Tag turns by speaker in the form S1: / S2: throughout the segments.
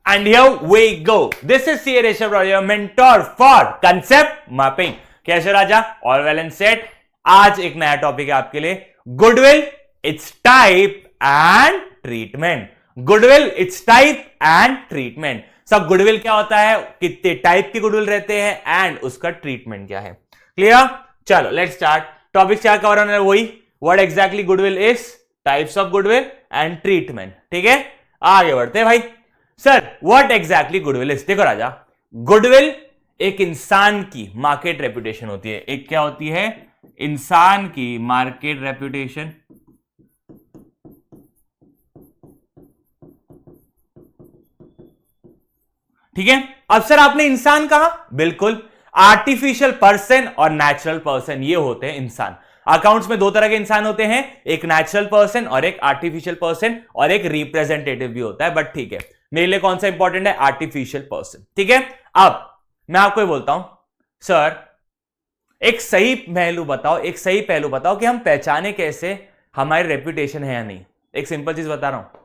S1: And here we go. This is CA Rishabh Rao, your mentor for concept mapping. कैसे राजा? All well and set. आज एक नया topic है आपके लिए, goodwill, it's type and treatment. Goodwill, it's type and treatment. सब goodwill क्या होता है, कितने टाइप के गुडविल रहते हैं एंड उसका ट्रीटमेंट क्या है. क्लियर? चलो लेट्स स्टार्ट. टॉपिक क्या कवर होना है, वही what exactly goodwill is, types of goodwill and treatment. ठीक है, आगे बढ़ते हैं भाई. Sir what exactly goodwill is. देखो राजा, गुडविल एक इंसान की मार्केट रेपुटेशन होती है. एक क्या होती है, इंसान की मार्केट रेपुटेशन. ठीक है. अब सर आपने इंसान कहा, बिल्कुल. आर्टिफिशियल पर्सन और नेचुरल पर्सन, ये होते हैं इंसान. अकाउंट्स में दो तरह के इंसान होते हैं, एक नेचुरल पर्सन और एक आर्टिफिशियल पर्सन, और एक रिप्रेजेंटेटिव भी होता है. बट ठीक है, मेरे लिए कौन सा इंपॉर्टेंट है, आर्टिफिशियल पर्सन. ठीक है. अब मैं आपको ये बोलता हूं, सर एक सही पहलू बताओ, एक सही पहलू बताओ कि हम पहचाने कैसे हमारी रेपुटेशन है या नहीं. एक सिंपल चीज बता रहा हूं,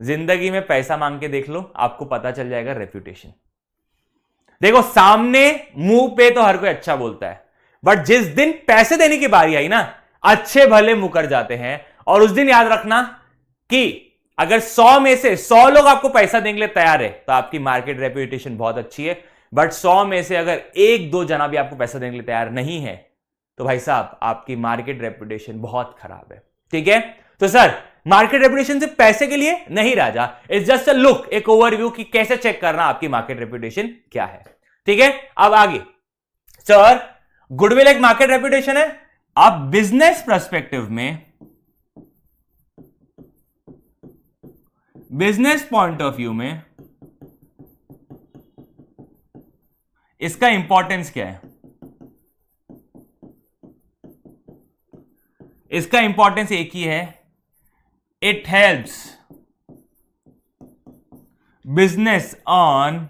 S1: जिंदगी में पैसा मांग के देख लो, आपको पता चल जाएगा रेपुटेशन. देखो सामने मुंह पे तो हर कोई अच्छा बोलता है, बट जिस दिन पैसे देने की बारी आई ना, अच्छे भले मुकर जाते हैं. और उस दिन याद रखना कि अगर 100 में से 100 लोग आपको पैसा देने के लिए तैयार है तो आपकी मार्केट रेपुटेशन बहुत अच्छी है. बट 100 में से अगर 1-2 जना भी आपको पैसा देने के लिए तैयार नहीं है तो भाई साहब आपकी मार्केट रेपुटेशन बहुत खराब है. ठीक है. तो सर मार्केट रेपुटेशन सिर्फ पैसे के लिए नहीं राजा, इट्स जस्ट अ लुक, एक ओवरव्यू कि कैसे चेक करना आपकी मार्केट रेपुटेशन क्या है. ठीक है. अब आगे, सर गुडविल एक मार्केट रेपुटेशन है. आप बिजनेस पर्सपेक्टिव में, बिजनेस पॉइंट ऑफ व्यू में इसका इंपॉर्टेंस क्या है. इसका इंपॉर्टेंस एक ही है, it helps business on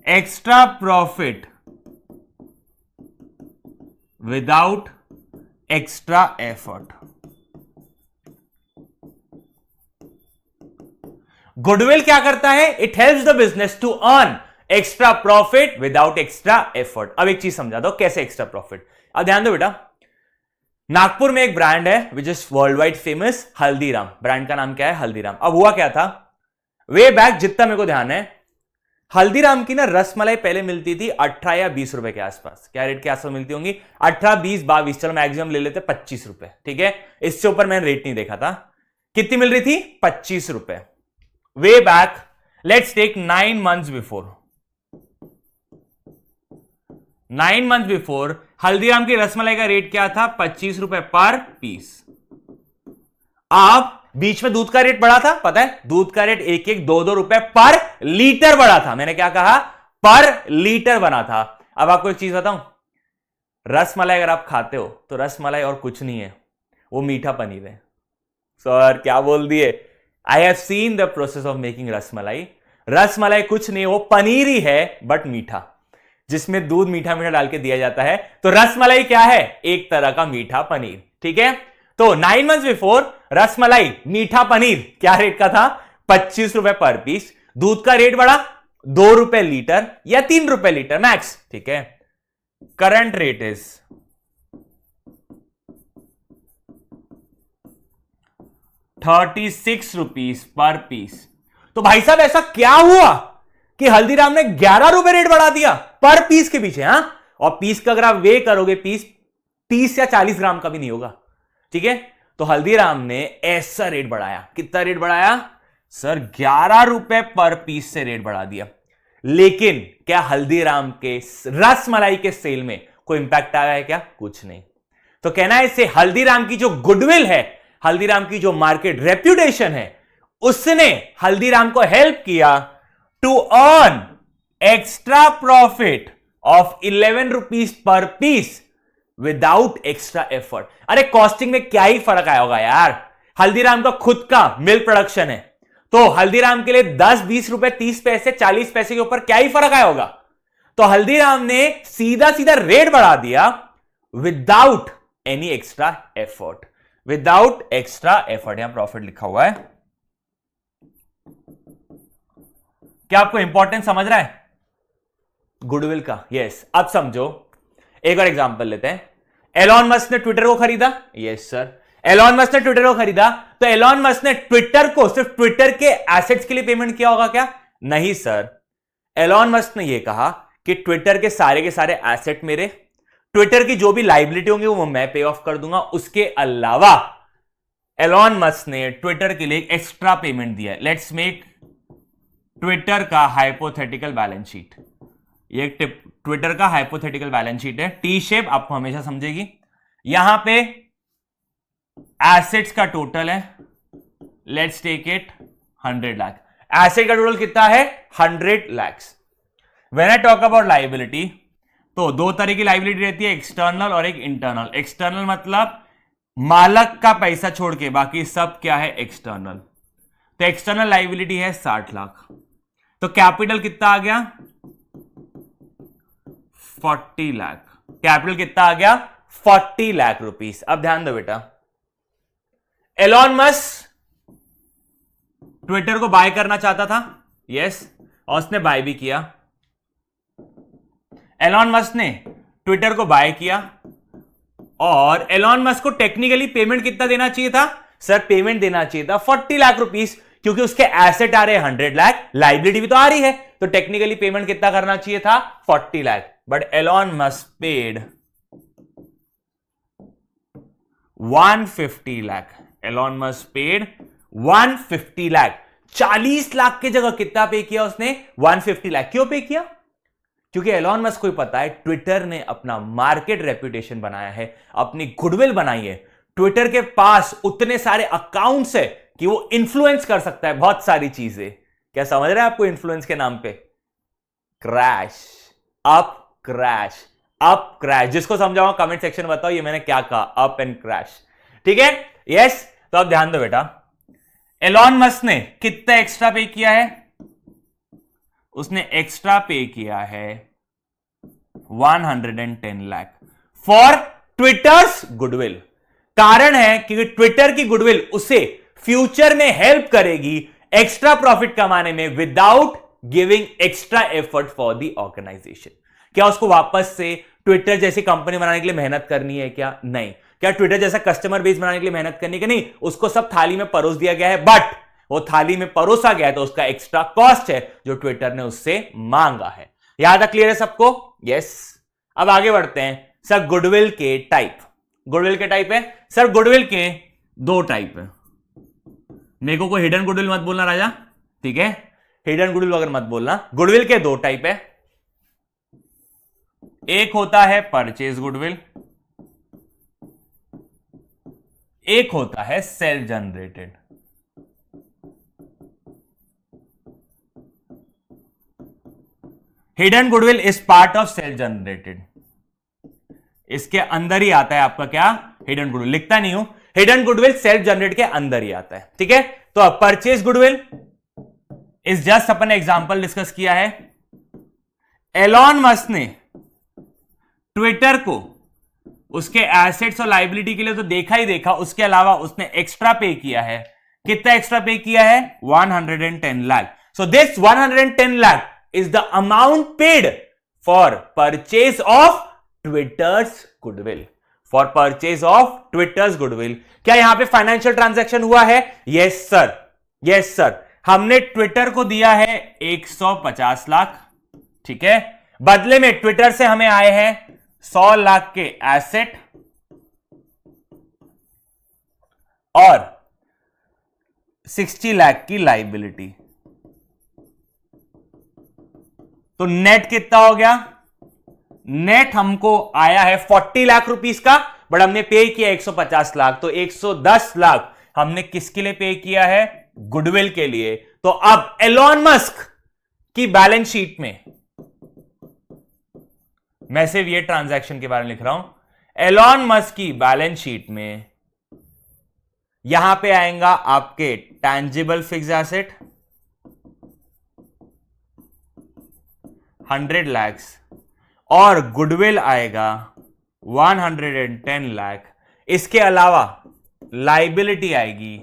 S1: extra profit without extra effort. Goodwill क्या करता है, it helps the business to earn extra profit without extra effort. अब एक चीज समझा दो, कैसे एक्स्ट्रा प्रॉफिट. अब ध्यान दो बेटा, नागपुर में एक ब्रांड है which is world wide famous, Haldiram. Brand का नाम क्या है, हल्दीराम. अब हुआ क्या था, वे बैक जितना मेरे को ध्यान है, हल्दीराम की ना रसमलाई पहले मिलती थी 18 या 20 रुपए के आसपास. क्या रेट के आसपास मिलती होंगी, 18, 20, 22, चलो मैक्सिमम ले लेते 25 रुपए. ठीक है, इससे ऊपर मैंने रेट नहीं देखा था. कितनी मिल रही थी, 25 रुपए. Way back, let's take 9 months before. 9 months before Haldiram की रसमलाई का रेट क्या था, 25 रुपए पर पीस. आप बीच में दूध का रेट बढ़ा था, पता है, दूध का रेट 1-1, 2-2 रुपए पर लीटर बढ़ा था. मैंने क्या कहा, पर लीटर बना था. अब आपको एक चीज बताऊं, रसमलाई अगर आप खाते हो तो रसमलाई और कुछ नहीं है, वो मीठा पनीर है. सर क्या बोल दिए, I have seen the process of making rasmalai. Rasmalai कुछ नहीं, वो पनीर ही है बट मीठा, जिसमें दूध मीठा मीठा डाल के दिया जाता है. तो रसमलाई क्या है, एक तरह का मीठा पनीर. ठीक है. तो 9 months बिफोर रसमलाई मीठा पनीर क्या रेट का था, 25 रुपए पर पीस. दूध का रेट बढ़ा 2 रुपए लीटर या 3 रुपए लीटर मैक्स. ठीक है. Current rate is 36 rupees per piece. तो भाई साहब ऐसा क्या हुआ कि हल्दीराम ने 11 रुपए रेट बढ़ा दिया पर पीस के पीछे. हां, और पीस का अगर आप वे करोगे, पीस 30 या 40 ग्राम का भी नहीं होगा. ठीक है. तो हल्दीराम ने ऐसा रेट बढ़ाया. कितना रेट बढ़ाया सर, 11 रुपए पर पीस से रेट बढ़ा दिया. लेकिन क्या हल्दीराम के रसमलाई के सेल में कोई इंपैक्ट आया है क्या, कुछ नहीं. तो कहना है इससे हल्दीराम की जो गुडविल है, हल्दीराम की जो मार्केट रेप्यूटेशन है, उसने हल्दीराम को हेल्प किया to earn extra profit of 11 rupees per piece without extra effort. अरे कॉस्टिंग में क्या ही फर्क आया होगा यार. हल्दीराम का खुद का मिल्क प्रोडक्शन है, तो हल्दीराम के लिए 10, 20 रुपए, 30 पैसे, 40 पैसे के ऊपर क्या ही फर्क आया होगा. तो हल्दीराम ने सीधा सीधा रेट बढ़ा दिया without any extra effort, without extra effort. यहां प्रॉफिट लिखा हुआ है। क्या आपको इंपॉर्टेंस समझ रहा है गुडविल का? यस। अब समझो, एक और एग्जांपल लेते हैं। एलॉन मस्क ने ट्विटर को खरीदा। यस सर, एलॉन मस्क ने ट्विटर को खरीदा, तो एलॉन मस्क ने ट्विटर को सिर्फ ट्विटर के एसेट्स के लिए पेमेंट किया होगा क्या? नहीं सर, एलॉन मस्क ने यह कहा कि ट्विटर के सारे एसेट मेरे, ट्विटर की जो भी लाइबिलिटी होंगी वो मैं पे ऑफ कर दूंगा। उसके अलावा एलॉन मस्क ने ट्विटर के लिए एक एक्स्ट्रा पेमेंट दिया है। लेट्स मेक ट्विटर का हाइपोथेटिकल बैलेंस शीट। ये ट्विटर का हाइपोथेटिकल बैलेंस शीट है, टी शेप, आपको हमेशा समझेगी। यहां पे एसेट्स का टोटल है, let's take it 100 lakh. Asset का टोटल कितना है? 100 lakh. When I talk about liability, तो दो तरह की लाइबिलिटी रहती है, एक्सटर्नल और एक इंटरनल। एक्सटर्नल मतलब मालक का पैसा छोड़ के बाकी सब क्या है? एक्सटर्नल। तो एक्सटर्नल लाइबिलिटी है 60 लाख। तो कैपिटल कितना आ गया? 40 लाख। कैपिटल कितना आ गया? 40 लाख रुपीस। अब ध्यान दो बेटा, एलॉन मस्क ट्विटर को बाय करना चाहता था। यस, और उसने बाय भी किया। एलॉन मस्क ने ट्विटर को बाय किया, और एलॉन मस्क को टेक्निकली पेमेंट कितना देना चाहिए था? सर पेमेंट देना चाहिए था 40 लाख रुपीस, क्योंकि उसके एसेट आ रहे हैं 100 लाख, लाइबिलिटी भी तो आ रही है, तो टेक्निकली पेमेंट कितना करना चाहिए था? 40 lakh. But Elon Musk paid 150 lakh. Elon Musk paid 150 lakh. 40 lakh की जगह कितना पे किया उसने? 150 लाख। क्यों पे किया? क्योंकि एलॉन मस्क को पता है ट्विटर ने अपना मार्केट रेपुटेशन बनाया है, अपनी गुडविल बनाई है। ट्विटर के पास उतने सारे अकाउंट्स है कि वो इन्फ्लुएंस कर सकता है बहुत सारी चीजें। क्या समझ रहे हैं आपको इन्फ्लुएंस के नाम पे? Crash, up crash, up crash. जिसको समझाऊंगा कमेंट सेक्शन में बताओ ये मैंने क्या कहा, अप एंड क्रैश। ठीक है? यस। तो अब ध्यान दो बेटा, एलॉन मस्क ने कितना एक्स्ट्रा पे किया है? उसने एक्स्ट्रा पे किया है 110 लाख फॉर ट्विटर्स गुडविल। कारण है कि ट्विटर की गुडविल उसे फ्यूचर में हेल्प करेगी एक्स्ट्रा प्रॉफिट कमाने में, without giving extra effort for the organisation. क्या उसको वापस से ट्विटर जैसी कंपनी बनाने के लिए मेहनत करनी है क्या? नहीं। क्या ट्विटर जैसा कस्टमर बेस बनाने के लिए मेहनत करनी है? नहीं। उसको सब थाली में परोस दिया गया है, बट वो थाली में परोसा गया है तो उसका एक्स्ट्रा कॉस्ट है जो ट्विटर ने उससे मांगा है। यहां तक क्लियर है सबको? यस। अब आगे बढ़ते हैं। सर गुडविल के टाइप, गुडविल के टाइप है सर, गुडविल के दो टाइप है। मेरे को कोई हिडन गुडविल मत बोलना राजा, ठीक है? हिडन गुडविल अगर मत बोलना। गुडविल के दो टाइप है। एक होता है परचेज गुडविल, एक होता है self generated. Hidden goodwill is part of self generated. इसके अंदर ही आता है आपका क्या? Hidden goodwill. लिखता नहीं हूं, हिडन गुडविल सेल्फ जनरेट के अंदर ही आता है। ठीक है? तो purchase goodwill is just upon example discuss किया है। एलॉन मस्क ने ट्विटर को उसके एसेट्स और लाइबिलिटी के लिए तो देखा ही देखा, उसके अलावा उसने एक्स्ट्रा पे किया है। कितना एक्स्ट्रा पे किया है? 110 lakh. So this 110 lakh is the amount paid for purchase of Twitter's goodwill. For purchase of Twitter's goodwill. क्या यहां पे फाइनेंशियल ट्रांजैक्शन हुआ है? Yes sir, yes sir. हमने ट्विटर को दिया है 150 लाख, ठीक है? बदले में ट्विटर से हमें आए हैं 100 लाख के एसेट और 60 लाख की लाइबिलिटी। तो नेट कितना हो गया? नेट हमको आया है 40 लाख रुपीस का, बट हमने पे किया 150 लाख, तो 110 लाख हमने किसके लिए पे किया है? गुडविल के लिए। तो अब एलॉन मस्क की बैलेंस शीट में, मैं सिर्फ ये ट्रांजैक्शन के बारे में लिख रहा हूं, एलॉन मस्क की बैलेंस शीट में यहां पे आएगा आपके टैंजिबल फिक्स एसेट 100 लाख और गुडविल आएगा 110 लाख। इसके अलावा लाइबिलिटी आएगी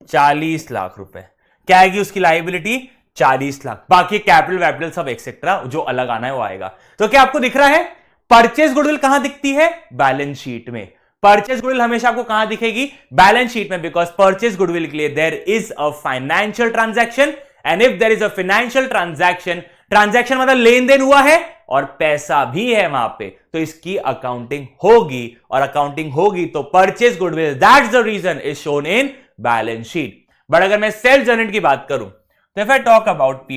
S1: 40 लाख रुपए। क्या आएगी उसकी लाइबिलिटी? 40 लाख। बाकी कैपिटल वैपिटल सब एक्सेट्रा जो अलग आना है वो आएगा। तो क्या आपको दिख रहा है परचेज गुडविल कहां दिखती है? बैलेंस शीट में। परचेज गुडविल हमेशा आपको कहां दिखेगी? बैलेंस शीट में, बिकॉज परचेज गुडविल के लिए there is a financial transaction, and if there is a financial transaction, transaction मतलब लेन देन हुआ है और पैसा भी है वहां पे, तो इसकी अकाउंटिंग होगी, और अकाउंटिंग होगी तो purchase goodwill, that's the reason is shown in balance sheet. But अगर मैं सेल्फ जनरेट की बात करूं तो if I talk about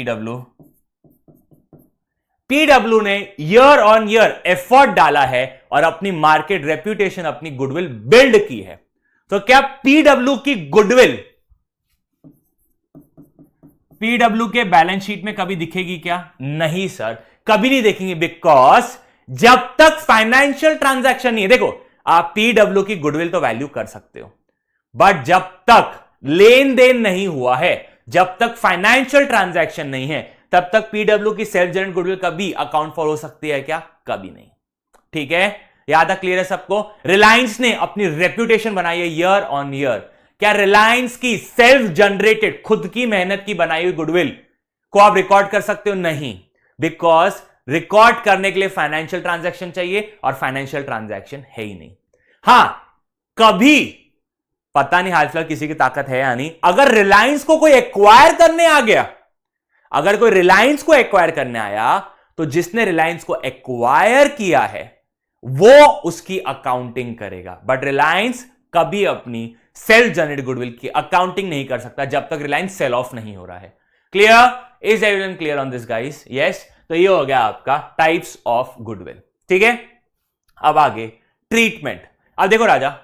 S1: PW ने ईयर ऑन ईयर एफर्ट डाला है और अपनी मार्केट रेप्यूटेशन, अपनी गुडविल बिल्ड की है, तो क्या पीडब्ल्यू की गुडविल पीडब्ल्यू के बैलेंस शीट में कभी दिखेगी क्या? नहीं सर, कभी नहीं देखेंगे, बिकॉज जब तक फाइनेंशियल ट्रांजैक्शन नहीं है, देखो आप पीडब्ल्यू की गुडविल तो वैल्यू कर सकते हो, बट जब तक लेन देन नहीं हुआ है, जब तक फाइनेंशियल ट्रांजैक्शन नहीं है, तब तक पीडब्ल्यू की सेल्फ जनरेट गुडविल कभी अकाउंट फॉर हो सकती है क्या? कभी नहीं। ठीक है, याद तक क्लियर है सबको? रिलायंस ने अपनी रेप्यूटेशन बनाई है ईयर ऑन ईयर। क्या रिलायंस की सेल्फ जनरेटेड, खुद की मेहनत की बनाई हुई गुडविल को आप रिकॉर्ड कर सकते हो? नहीं, बिकॉज रिकॉर्ड करने के लिए फाइनेंशियल ट्रांजैक्शन चाहिए और फाइनेंशियल ट्रांजैक्शन है ही नहीं। हां, कभी पता नहीं हाल फिलहाल किसी की ताकत है या नहीं, अगर रिलायंस को कोई एक्वायर करने आ गया, अगर कोई रिलायंस को एक्वायर करने आया, तो जिसने रिलायंस को एक्वायर किया है वो उसकी अकाउंटिंग करेगा, बट रिलायंस कभी अपनी सेल्फ जनरेटेड गुडविल की अकाउंटिंग नहीं कर सकता जब तक रिलायंस सेल ऑफ नहीं हो रहा है। Clear? Is everyone clear on this guys? Yes. तो ये हो गया आपका टाइप्स ऑफ गुडविल। ठीक है, अब आगे ट्रीटमेंट। अब देखो राजा,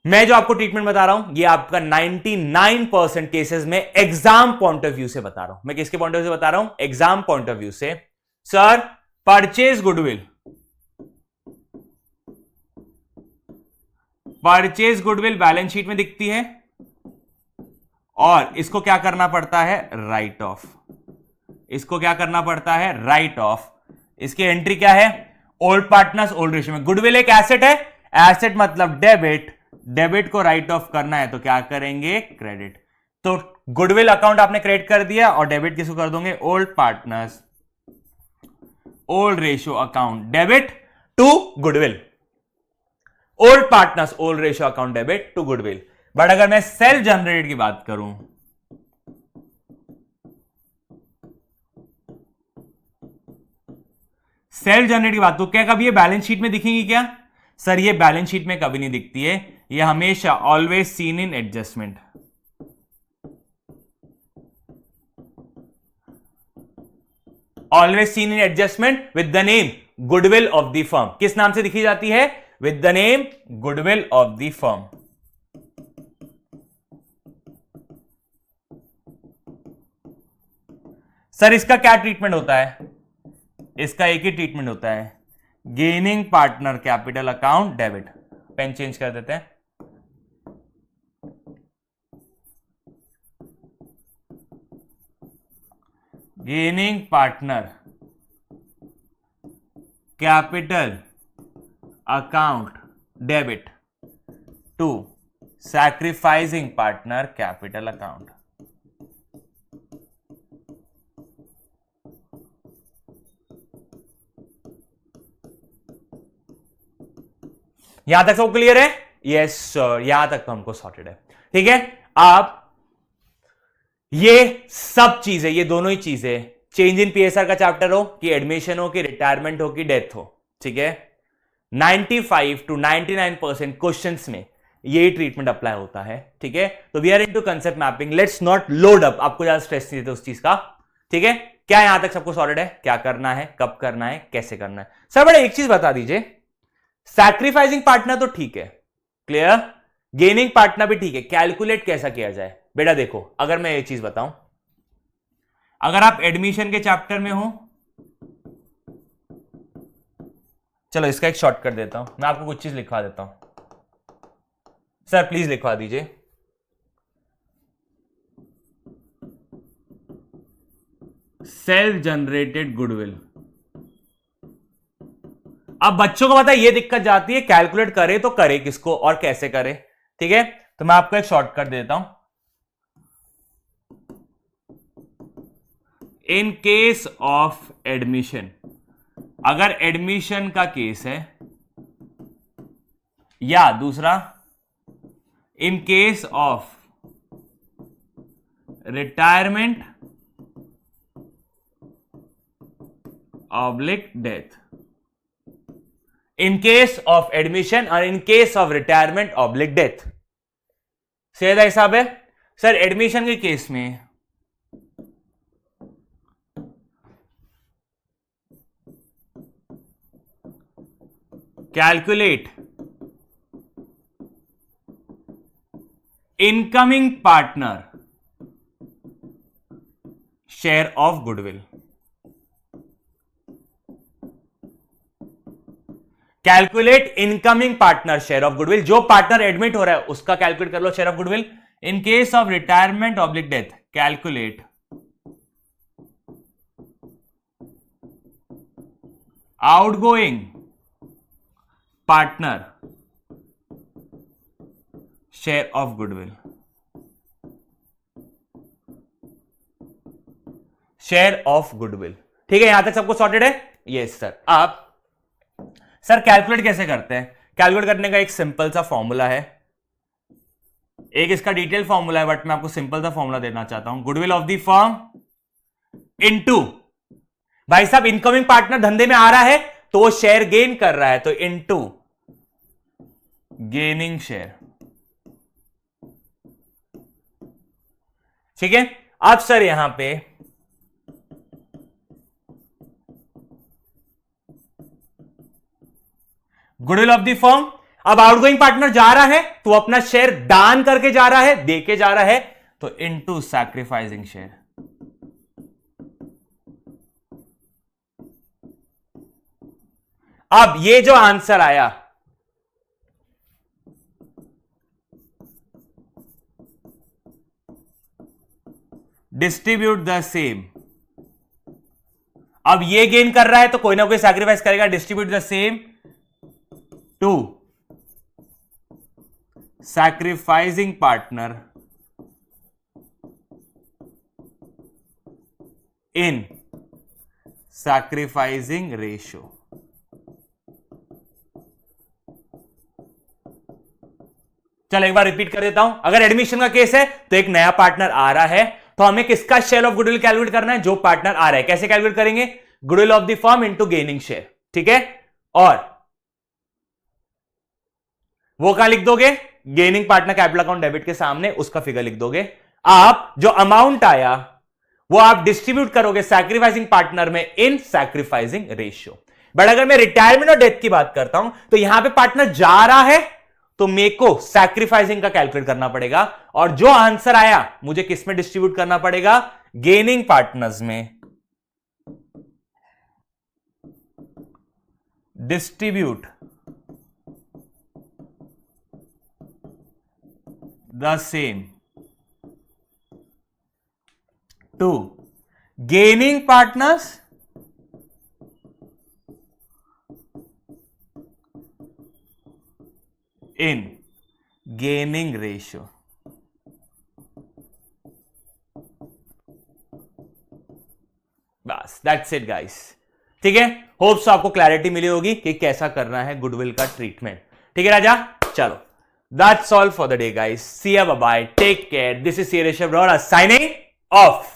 S1: मैं जो आपको ट्रीटमेंट बता रहा हूं ये आपका 99% केसेस में एग्जाम पॉइंट ऑफ व्यू से बता रहा हूं। मैं किसके पॉइंट ऑफ व्यू से बता रहा हूं? एग्जाम पॉइंट ऑफ व्यू से। Sir, purchase goodwill, purchase goodwill balance sheet में दिखती है और इसको क्या करना पड़ता है? Right of. इसको क्या करना पड़ता है? Right of. इसकी एंट्री क्या है? ओल्ड पार्टनर्स ओल्ड रेशियो में। गुडविल एक एसेट है, एसेट मतलब डेबिट, डेबिट को राइट ऑफ करना है तो क्या करेंगे? क्रेडिट। तो गुडविल अकाउंट आपने क्रेडिट कर दिया और डेबिट किसको कर दोगे? Old partners old ratio account debit to goodwill. Old partners old ratio account debit to goodwill. But अगर मैं सेल्फ जनरेटेड की बात करूं, सेल्फ जनरेटेड की बात, तो क्या कभी ये बैलेंस शीट में दिखेंगी क्या? सर, ये बैलेंस शीट में कभी नहीं दिखती है, ये हमेशा always seen in adjustment. Always seen in adjustment with the name goodwill of the firm. किस नाम से दिखी जाती है? With the name goodwill of the firm. Sir, इसका क्या ट्रीटमेंट होता है? इसका एक ही ट्रीटमेंट होता है, gaining partner capital account debit. Pen change कर देते हैं। Gaining partner capital account debit to sacrificing partner capital account. यहां तक सब क्लियर है? यस सर, यहां तक तो हमको सॉर्टेड है। ठीक है, आप ये सब चीजें, ये दोनों ही चीजें, चेंज इन पीएसआर का चैप्टर हो कि एडमिशन हो कि रिटायरमेंट हो कि डेथ हो, ठीक है, 95 to 99% क्वेश्चंस में यही ट्रीटमेंट अप्लाई होता है। ठीक है, तो we are into concept mapping, let's not load up, आपको ज्यादा स्ट्रेस नहीं देते उस चीज का। ठीक है, क्या यहां तक सबको सॉलिड है? क्या करना है, कब करना है, कैसे करना है? सर बड़ा एक चीज बता दीजिए, सैक्रिफाइसिंग पार्टनर तो ठीक है, क्लियर, गेनिंग पार्टनर भी ठीक है, कैलकुलेट कैसा किया जाए? बेटा देखो, अगर मैं ये चीज बताऊं, अगर आप एडमिशन के चैप्टर में हो, चलो इसका एक शॉर्टकट देता हूं, मैं आपको कुछ चीज लिखवा देता हूं। सर प्लीज लिखवा दीजिए, सेल्फ जनरेटेड गुडविल। अब बच्चों को पता है ये दिक्कत जाती है, कैलकुलेट करे तो करे किसको और कैसे करे। ठीक है, तो मैं आपको एक शॉर्टकट देता हूं। इन केस ऑफ एडमिशन, अगर एडमिशन का केस है, या दूसरा in case of retirement oblique death, in case of admission और in case of retirement oblique death. सीधा हिसाब है सर। एडमिशन के केस में calculate incoming partner share of goodwill. Calculate incoming partner share of goodwill, जो partner admit हो रहा है उसका कैलकुलेट कर लो share of goodwill. In case of retirement oblique death, calculate outgoing partner share of goodwill. Share of goodwill, ठीक है, यहां तक सबको सॉर्टेड है? Yes sir. आप सर कैलकुलेट कैसे करते हैं? कैलकुलेट करने का एक सिंपल सा फॉर्मूला है, एक इसका डिटेल फॉर्मूला है, बट मैं आपको सिंपल सा फॉर्मूला देना चाहता हूं। Goodwill of the firm into, भाई साहब इनकमिंग पार्टनर धंधे में आ रहा है तो वो शेयर गेन कर रहा है, तो इनटू गेनिंग शेयर। ठीक है, अब सर यहां पे गुडविल ऑफ द फर्म, अब आउटगोइंग पार्टनर जा रहा है तो अपना शेयर दान करके जा रहा है, दे के जा रहा है, तो इनटू सैक्रिफाइसिंग शेयर। अब ये जो आंसर आया, डिस्ट्रीब्यूट द सेम, अब ये गेन कर रहा है तो कोई ना कोई सैक्रिफाइस करेगा, distribute the same to sacrificing partner in sacrificing ratio. चलो एक बार रिपीट कर देता हूं। अगर एडमिशन का केस है तो एक नया पार्टनर आ रहा है तो हमें किसका शेयर ऑफ गुडविल कैलकुलेट करना है? जो पार्टनर आ रहा है। कैसे कैलकुलेट करेंगे? Goodwill of the firm into gaining share. ठीक है, और वो कहां लिख दोगे? Gaining partner capital account debit के सामने उसका फिगर लिख दोगे। आप जो अमाउंट आया वो आप डिस्ट्रीब्यूट करोगे सैक्रिफाइसिंग पार्टनर में इन सैक्रिफाइसिंग रेशियो। बट अगर मैं रिटायरमेंट और डेथ की बात करता हूं तो यहां पे पार्टनर जा रहा है तो मेरे को सैक्रिफाइसिंग का कैलकुलेट करना पड़ेगा, और जो आंसर आया मुझे किस में डिस्ट्रीब्यूट करना पड़ेगा? गेनिंग पार्टनर्स में। Distribute the same to gaining partners in gaining ratio. बस दैट्स इट गाइस। ठीक है, होप्स आपको क्लैरिटी मिली होगी कि कैसा करना है गुडविल का ट्रीटमेंट। ठीक है राजा, चलो that's all for the day guys. See you, bye bye, take care. This is C Rishabh Rohra signing of.